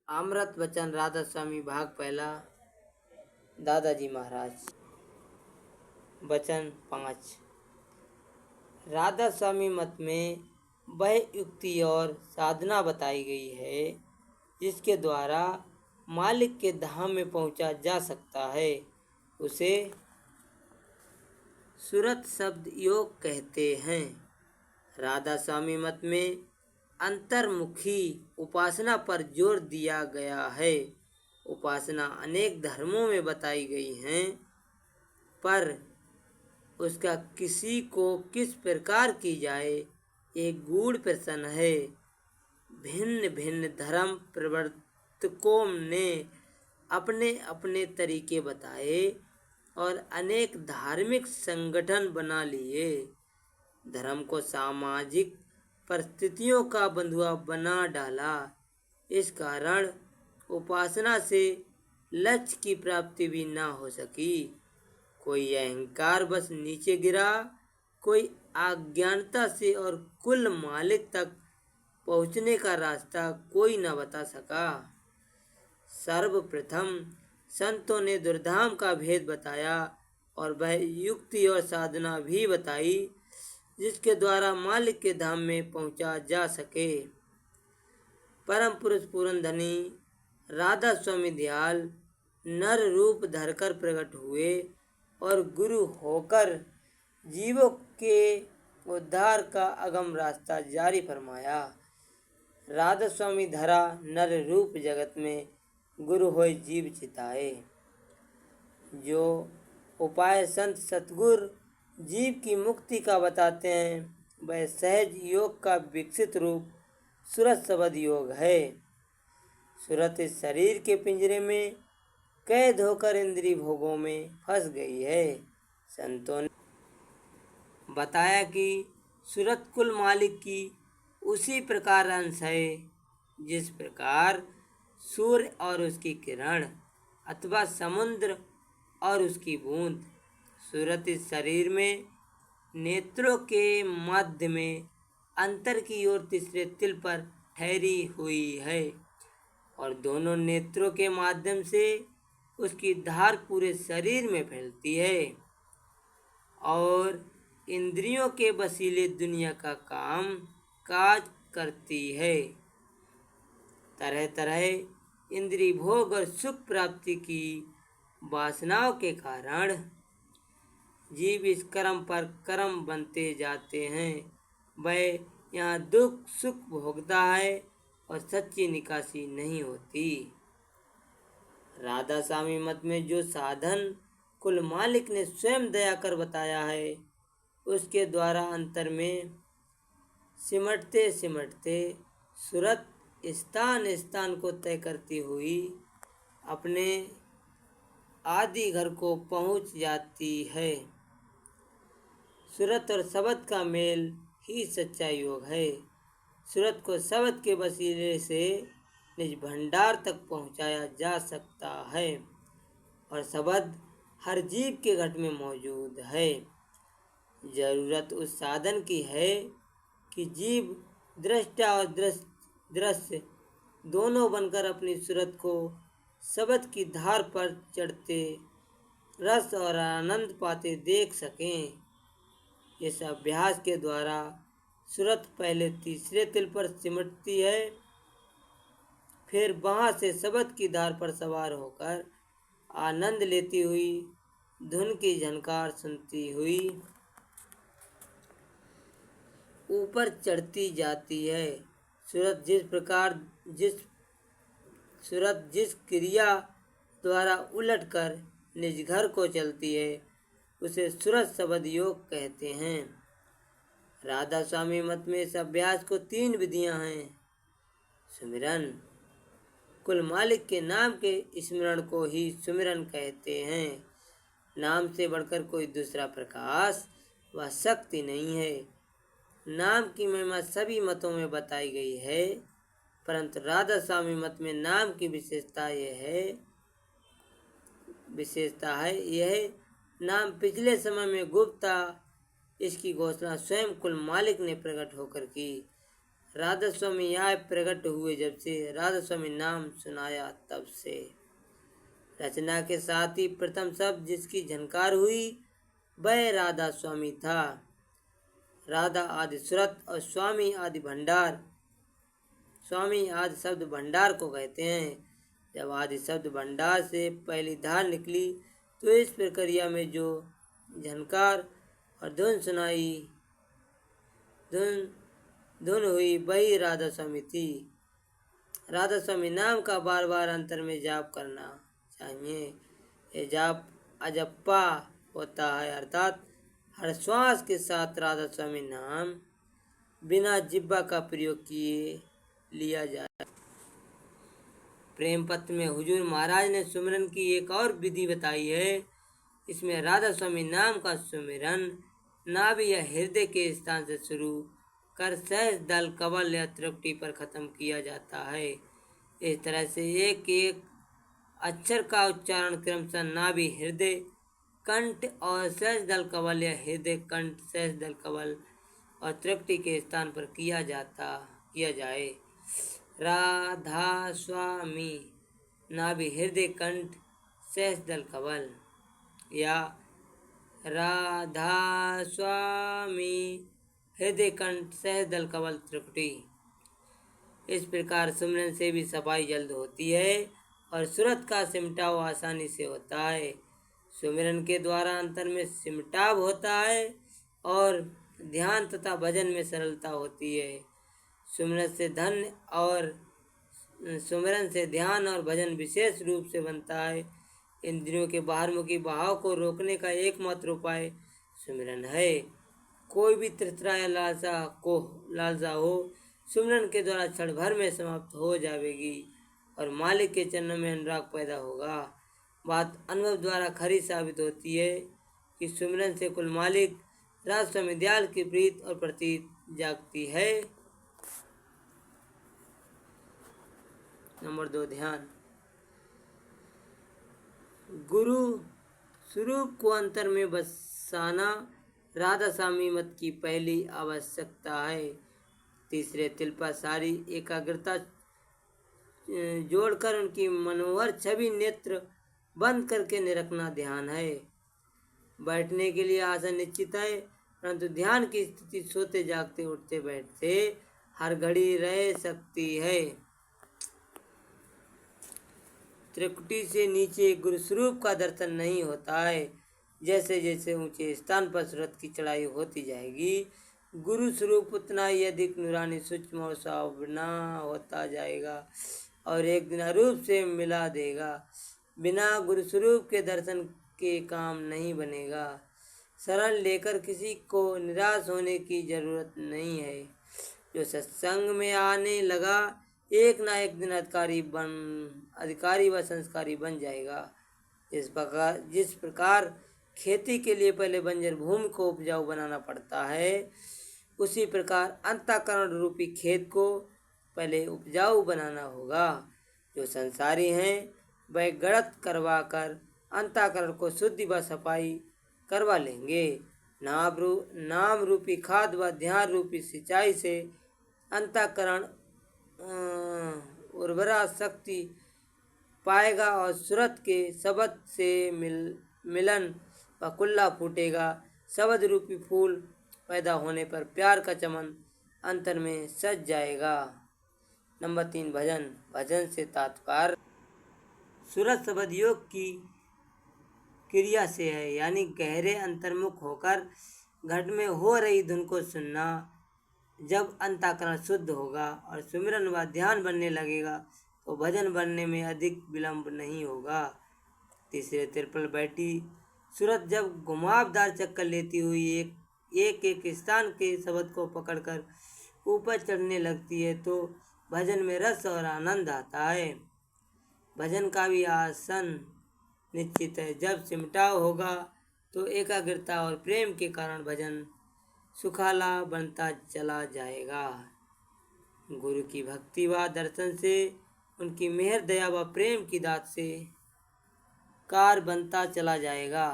अमृत बचन राधा स्वामी भाग पहला। दादाजी महाराज। वचन 5। राधा स्वामी मत में वह युक्ति और साधना बताई गई है जिसके द्वारा मालिक के धाम में पहुंचा जा सकता है। उसे सुरत शब्द योग कहते हैं। राधा स्वामी मत में अंतर्मुखी उपासना पर जोर दिया गया है। उपासना अनेक धर्मों में बताई गई हैं, पर उसका किसी को किस प्रकार की जाए एक गूढ़ प्रश्न है। भिन्न भिन्न धर्म प्रवर्तकों ने अपने अपने तरीके बताए और अनेक धार्मिक संगठन बना लिए। धर्म को सामाजिक परिस्थितियों का बंधुआ बना डाला। इस कारण उपासना से लक्ष्य की प्राप्ति भी ना हो सकी। कोई अहंकार बस नीचे गिरा, कोई अज्ञानता से, और कुल मालिक तक पहुँचने का रास्ता कोई न बता सका। सर्वप्रथम संतों ने दुर्धाम का भेद बताया और वह युक्ति और साधना भी बताई जिसके द्वारा मालिक के धाम में पहुंचा जा सके। परम पुरुष पूर्ण धनी राधा स्वामी दयाल नर रूप धरकर प्रकट हुए और गुरु होकर जीवों के उद्धार का अगम रास्ता जारी फरमाया। राधा स्वामी धरा नर रूप जगत में गुरु होए जीव चिताए। जो उपाय संत सतगुरु जीव की मुक्ति का बताते हैं वह सहज योग का विकसित रूप सुरत शब्द योग है। सुरत इस शरीर के पिंजरे में कैद होकर इंद्रिय भोगों में फंस गई है। संतों ने बताया कि सुरत कुल मालिक की उसी प्रकार अंश है जिस प्रकार सूर्य और उसकी किरण अथवा समुद्र और उसकी बूंद। सूरत इस शरीर में नेत्रों के मध्य में अंतर की ओर तीसरे तिल पर ठहरी हुई है और दोनों नेत्रों के माध्यम से उसकी धार पूरे शरीर में फैलती है और इंद्रियों के वसीले दुनिया का काम काज करती है। तरह तरह इंद्रिय भोग और सुख प्राप्ति की वासनाओं के कारण जीव इस कर्म पर कर्म बनते जाते हैं। वह यहाँ दुख सुख भोगता है और सच्ची निकासी नहीं होती। राधा स्वामी मत में जो साधन कुल मालिक ने स्वयं दया कर बताया है उसके द्वारा अंतर में सिमटते सिमटते सुरत स्थान स्थान को तय करती हुई अपने आदि घर को पहुँच जाती है। सुरत और शब्द का मेल ही सच्चा योग है। सुरत को शब्द के वसीले से निज भंडार तक पहुँचाया जा सकता है और शब्द हर जीव के घट में मौजूद है। जरूरत उस साधन की है कि जीव दृष्टा और दृश्य दोनों बनकर अपनी सूरत को शब्द की धार पर चढ़ते रस और आनंद पाते देख सकें। इस अभ्यास के द्वारा सूरत पहले तीसरे तिल पर सिमटती है, फिर वहाँ से शब्द की धार पर सवार होकर आनंद लेती हुई धुन की झनकार सुनती हुई ऊपर चढ़ती जाती है। सूरत जिस क्रिया द्वारा उलटकर निज घर को चलती है उसे सूरत शब्द योग कहते हैं। राधा स्वामी मत में इस अभ्यास को 3 विधियां हैं। सुमिरन कुल मालिक के नाम के स्मरण को ही सुमिरन कहते हैं। नाम से बढ़कर कोई दूसरा प्रकाश व शक्ति नहीं है। नाम की महिमा सभी मतों में बताई गई है, परंतु राधा स्वामी मत में नाम की विशेषता यह नाम पिछले समय में गुप्त था। इसकी घोषणा स्वयं कुल मालिक ने प्रकट होकर की। राधा स्वामी आए प्रकट हुए जब से, राधा स्वामी नाम सुनाया तब से। रचना के साथ ही प्रथम शब्द जिसकी झनकार हुई वह राधा स्वामी था। राधा आदि सुरत और स्वामी आदि भंडार। स्वामी आदि शब्द भंडार को कहते हैं। जब आदि शब्द भंडार से पहली धार निकली तो इस प्रक्रिया में जो झनकार और धुन सुनाई, धुन हुई वही राधा स्वामी थी। राधा स्वामी नाम का बार बार अंतर में जाप करना चाहिए। ये जाप अजप्पा होता है, अर्थात हर श्वास के साथ राधा स्वामी नाम बिना जिब्बा का प्रयोग किए लिया जाए। प्रेम पत्र में हुजूर महाराज ने सुमिरन की एक और विधि बताई है। इसमें राधा स्वामी नाम का सुमिरन नाभि या हृदय के स्थान से शुरू कर सहज दल कवल या त्रिपुटी पर खत्म किया जाता है। इस तरह से एक एक अक्षर का उच्चारण क्रमशः नाभि, हृदय, कंठ और सहज दल कवल या हृदय, कंठ, सहज दल कवल और त्रिपुटी के स्थान पर किया जाए। राधा स्वामी नाभि, हृदय, कंठ, सहज दल कवल, या राधा स्वामी हृदय, कंठ, सहज दल कवल, त्रिपुटी। इस प्रकार सुमिरन से भी सफाई जल्द होती है और सूरत का सिमटाव आसानी से होता है। सुमिरन के द्वारा अंतर में सिमटाव होता है और ध्यान तथा भजन में सरलता होती है। सुमिरन से ध्यान और भजन विशेष रूप से बनता है। इंद्रियों के बाहरमुखी भाव को रोकने का एकमात्र उपाय सुमिरन है। कोई भी तृष्णा या लालसा हो सुमिरन के द्वारा क्षण भर में समाप्त हो जाएगी और मालिक के चरणों में अनुराग पैदा होगा। बात अनुभव द्वारा खरी साबित होती है कि सुमिरन से कुल मालिक राधा स्वामी दयाल की प्रीत और प्रतीत जागती है। नंबर 2, ध्यान। गुरु स्वरूप को अंतर में बसाना राधा स्वामी मत की पहली आवश्यकता है। तीसरे तिल पर सारी एकाग्रता जोड़कर उनकी मनोहर छवि नेत्र बंद करके निरखना ध्यान है। बैठने के लिए आसन निश्चित है, परंतु ध्यान की स्थिति सोते जागते उठते बैठते हर घड़ी रह सकती है। त्रिकुटी से नीचे गुरु स्वरूप का दर्शन नहीं होता है। जैसे जैसे ऊंचे स्थान पर सूरत की चढ़ाई होती जाएगी गुरु स्वरूप उतना ही अधिक नूरानी, सूक्ष्म और सावना होता जाएगा और एक दिन रूप से मिला देगा। बिना गुरु स्वरूप के दर्शन के काम नहीं बनेगा। शरण लेकर किसी को निराश होने की जरूरत नहीं है। जो सत्संग में आने लगा एक ना एक दिन अधिकारी व संस्कारी बन जाएगा। जिस प्रकार खेती के लिए पहले बंजर भूमि को उपजाऊ बनाना पड़ता है, उसी प्रकार अंतःकरण रूपी खेत को पहले उपजाऊ बनाना होगा। जो संसारी हैं वह गड़त करवा कर अंतःकरण को शुद्धि व सफाई करवा लेंगे। नाम रूपी खाद व ध्यान रूपी सिंचाई से अंतःकरण उर्वरा शक्ति पाएगा और सूरत के शब्द से मिलन व कुल्ला फूटेगा। शब्द रूपी फूल पैदा होने पर प्यार का चमन अंतर में सज जाएगा। नंबर 3, भजन। भजन से तात्पर्य सूरत शब्द योग की क्रिया से है, यानी गहरे अंतर्मुख होकर घट में हो रही धुन को सुनना। जब अंतःकरण शुद्ध होगा और सुमिरन व ध्यान बनने लगेगा तो भजन बनने में अधिक विलंब नहीं होगा। तीसरे तिल पर बैठी सूरत जब घुमावदार चक्कर लेती हुई एक स्थान के शब्द को पकड़कर ऊपर चढ़ने लगती है तो भजन में रस और आनंद आता है। भजन का भी आसन निश्चित है। जब सिमटाव होगा तो एकाग्रता और प्रेम के कारण भजन सुखाला बनता चला जाएगा। गुरु की भक्ति व दर्शन से, उनकी मेहर दया व प्रेम की दात से कार बनता चला जाएगा।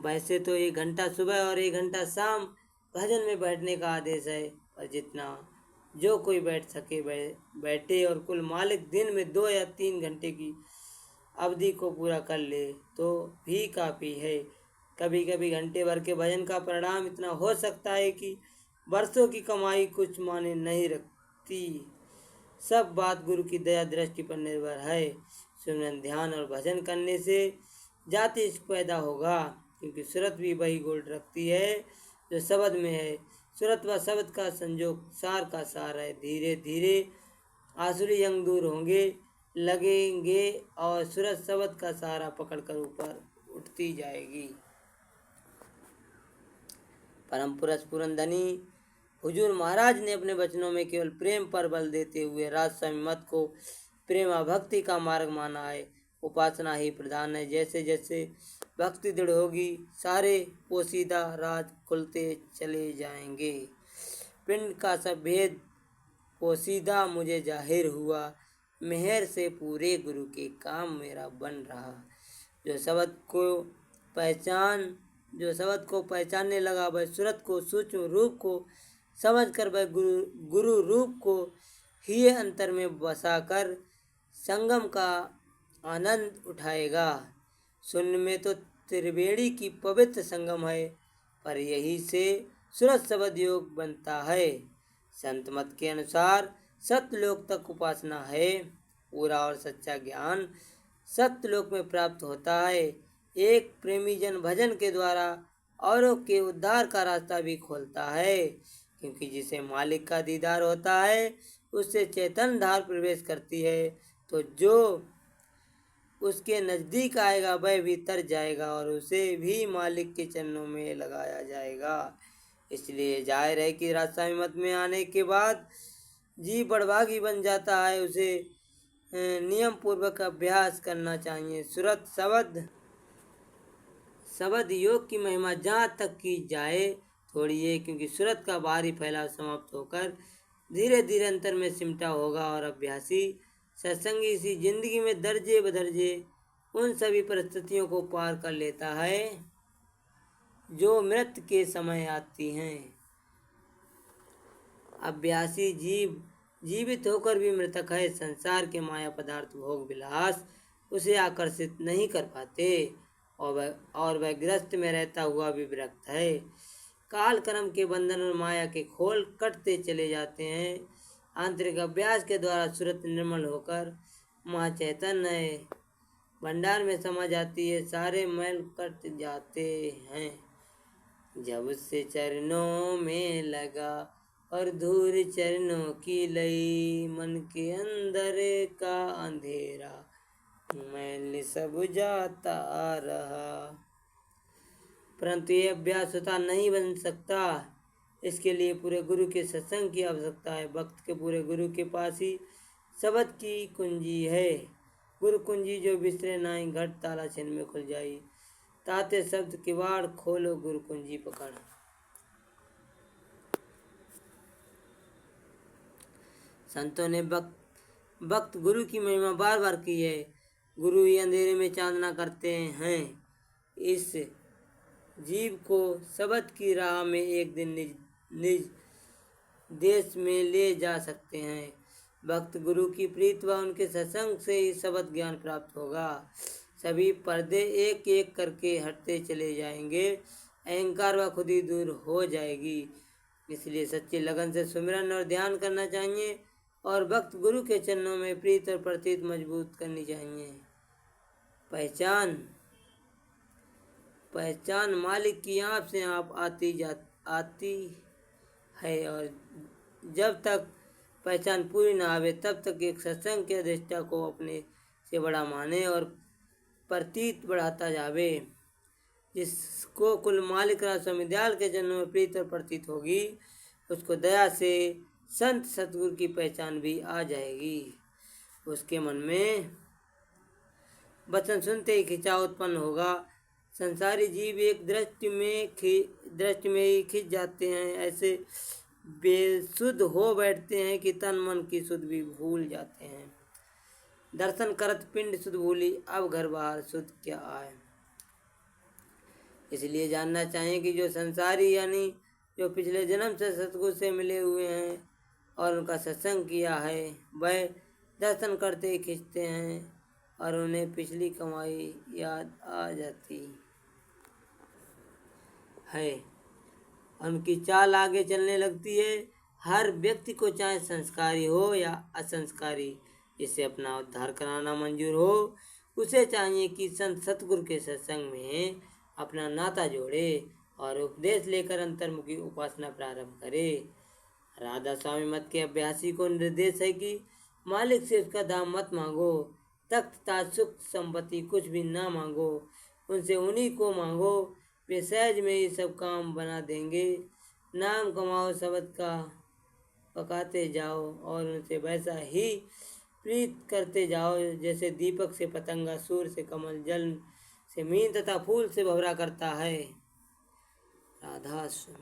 वैसे तो 1 घंटा सुबह और 1 घंटा शाम भजन में बैठने का आदेश है, पर जितना जो कोई बैठ सके बैठे, और कुल मालिक दिन में 2 या 3 घंटे की अवधि को पूरा कर ले तो भी काफ़ी है। कभी कभी घंटे भर के भजन का परिणाम इतना हो सकता है कि वर्षों की कमाई कुछ माने नहीं रखती। सब बात गुरु की दया दृष्टि पर निर्भर है। सुमिरन, ध्यान और भजन करने से जाति इश्क पैदा होगा, क्योंकि सूरत भी वही गुण रखती है जो शब्द में है। सूरत व शब्द का संयोग सार का सार है। धीरे धीरे आसुरी अंग दूर होंगे लगेंगे और सूरत शब्द का सहारा पकड़कर ऊपर उठती जाएगी। परम पुरुष पुरंदनी हुजूर महाराज ने अपने वचनों में केवल प्रेम पर बल देते हुए राजस्वामी मत को प्रेमा भक्ति का मार्ग माना है। उपासना ही प्रधान है। जैसे जैसे भक्ति दृढ़ होगी, सारे पोशीदा राज खुलते चले जाएंगे। पिंड का सब भेद पोशीदा मुझे जाहिर हुआ, मेहर से पूरे गुरु के काम मेरा बन रहा। जो शब्द को पहचानने लगा, वह सूरत को, सूक्ष्म रूप को समझ कर वह गुरु रूप को ही अंतर में बसाकर संगम का आनंद उठाएगा। शून्य में तो त्रिवेणी की पवित्र संगम है, पर यही से सूरत शब्द योग बनता है। संत मत के अनुसार सत्यलोक तक उपासना है। पूरा और सच्चा ज्ञान सत्यलोक में प्राप्त होता है। एक प्रेमी जन भजन के द्वारा औरों के उद्धार का रास्ता भी खोलता है, क्योंकि जिसे मालिक का दीदार होता है उससे चैतन्य धार प्रवेश करती है, तो जो उसके नज़दीक आएगा वह भी तर जाएगा और उसे भी मालिक के चरणों में लगाया जाएगा। इसलिए जाहिर है कि राजस्वामी मत में आने के बाद जीव बड़भागी बन जाता है। उसे नियम पूर्वक अभ्यास करना चाहिए। सूरत शब्द योग की महिमा जहाँ तक की जाए थोड़ी है, क्योंकि सूरत का बाहरी फैलाव समाप्त होकर धीरे धीरे अंतर में सिमटा होगा और अभ्यासी सत्संगी इसी जिंदगी में दर्जे बदर्जे उन सभी परिस्थितियों को पार कर लेता है जो मृत्यु के समय आती हैं। अभ्यासी जीवित होकर भी मृतक है। संसार के माया पदार्थ भोग विलास उसे आकर्षित नहीं कर पाते और वह गृहस्थ में रहता हुआ भी विरक्त है। काल कर्म के बंधन और माया के खोल कटते चले जाते हैं। आंतरिक अभ्यास के द्वारा सूरत निर्मल होकर माँ चैतन्य भंडार में समा जाती है। सारे मैल कट जाते हैं। जब से चरणों में लगा और धूल चरणों की लई, मन के अंदर का अंधेरा मैल सब जाता रहा। परंतु ये अभ्यास स्वतः नहीं बन सकता। इसके लिए पूरे गुरु के सत्संग की आवश्यकता है। भक्त के पूरे गुरु के पास ही शब्द की कुंजी है। गुरु कुंजी जो बिसरे नाई, घट ताला छिन में खुल जाई। ताते शब्द किवाड़ खोलो, गुरु कुंजी पकड़। संतों ने भक्त गुरु की महिमा बार बार की है। गुरु ही अंधेरे में चांदना करते हैं। इस जीव को शब्द की राह में एक दिन निज देश में ले जा सकते हैं। भक्त गुरु की प्रीत व उनके सत्संग से ही शब्द ज्ञान प्राप्त होगा। सभी पर्दे एक एक करके हटते चले जाएंगे। अहंकार व खुदी दूर हो जाएगी। इसलिए सच्ची लगन से सुमिरन और ध्यान करना चाहिए और भक्त गुरु के चरणों में प्रीत और प्रतीत मजबूत करनी चाहिए। पहचान मालिक की आप से आप आती है, और जब तक पहचान पूरी ना आवे तब तक एक सत्संग के अधिष्ठा को अपने से बड़ा माने और प्रतीत बढ़ाता जावे। जिसको कुल मालिक राजस्वामी दयाल के जन्म में प्रीत और प्रतीत होगी, उसको दया से संत सतगुरु की पहचान भी आ जाएगी। उसके मन में वचन सुनते ही खिंचाव उत्पन्न होगा। संसारी जीव एक दृष्टि में ही खिंच जाते हैं। ऐसे बेसुध हो बैठते हैं कि तन मन की सुध भी भूल जाते हैं। दर्शन करत पिंड सुध भूली, अब घर बाहर सुध क्या आए। इसलिए जानना चाहिए कि जो संसारी यानी जो पिछले जन्म से सतगुरु से मिले हुए हैं और उनका सत्संग किया है, वह दर्शन करते खींचते हैं और उन्हें पिछली कमाई याद आ जाती है। उनकी चाल आगे चलने लगती है। हर व्यक्ति को, चाहे संस्कारी हो या असंस्कारी, जिसे अपना उद्धार कराना मंजूर हो, उसे चाहिए कि संत सतगुरु के सत्संग में अपना नाता जोड़े और उपदेश लेकर अंतर्मुखी उपासना प्रारंभ करे। राधा स्वामी मत के अभ्यासी को निर्देश है कि मालिक से उसका दाम मत मांगो, तख्त ताज सुख संपत्ति कुछ भी ना मांगो, उनसे उन्हीं को मांगो, वे सहज में ही सब काम बना देंगे। नाम कमाओ, शब्द का पकाते जाओ और उनसे वैसा ही प्रीत करते जाओ जैसे दीपक से पतंगा, सूर्य से कमल, जल से मीन तथा फूल से भवरा करता है। राधा स्वामी।